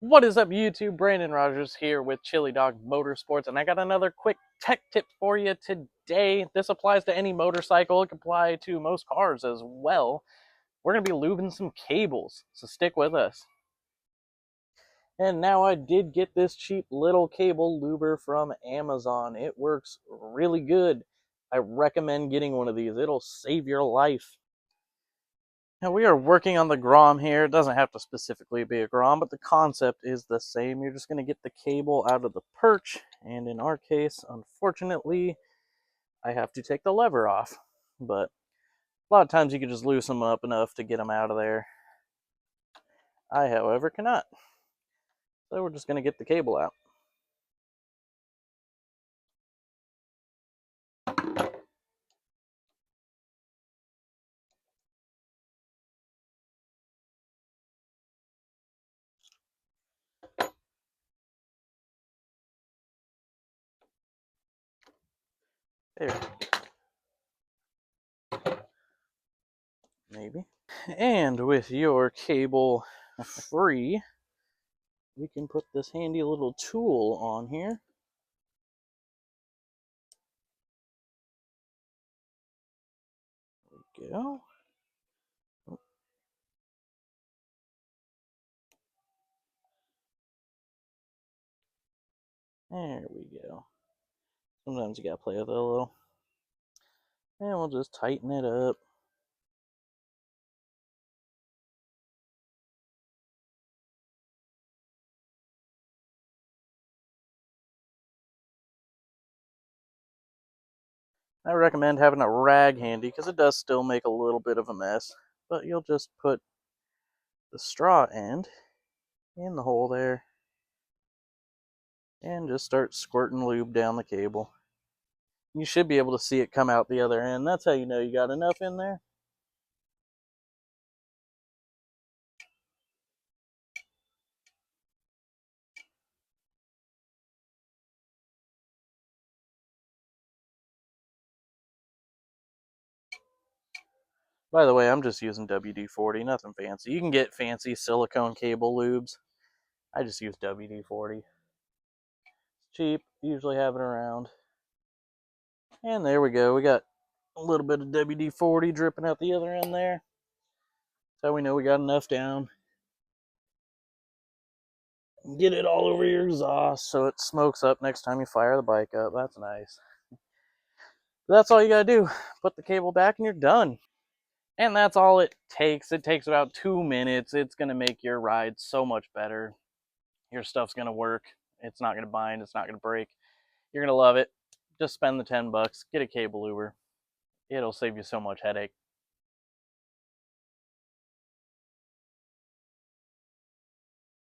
What is up, YouTube? Brandon Rogers here with Chili Dog Motorsports, and I got another quick tech tip for you today. This applies to any motorcycle. It can apply to most cars as well. We're going to be lubing some cables, so stick with us. And now I did get this cheap little cable luber from Amazon. It works really good. I recommend getting one of these. It'll save your life. Now we are working on the Grom here. It doesn't have to specifically be a Grom, but the concept is the same. You're just going to get the cable out of the perch, and in our case, unfortunately, I have to take the lever off. But a lot of times you can just loosen them up enough to get them out of there. I, however, cannot. So we're just going to get the cable out. There. Maybe. And with your cable free, we can put this handy little tool on here. There we go. There we go. Sometimes you gotta play with it a little. And we'll just tighten it up. I recommend having a rag handy because it does still make a little bit of a mess. But you'll just put the straw end in the hole there and just start squirting lube down the cable. You should be able to see it come out the other end. That's how you know you got enough in there. By the way, I'm just using WD-40, nothing fancy. You can get fancy silicone cable lubes. I just use WD-40. It's cheap, usually have it around. And there we go. We got a little bit of WD-40 dripping out the other end there. So we know we got enough down. Get it all over your exhaust so it smokes up next time you fire the bike up. That's nice. That's all you gotta do. Put the cable back and you're done. And that's all it takes. It takes about 2 minutes. It's gonna make your ride so much better. Your stuff's gonna work. It's not gonna bind. It's not gonna break. You're gonna love it. Just spend the 10 bucks. Get a cable luber. It'll save you so much headache.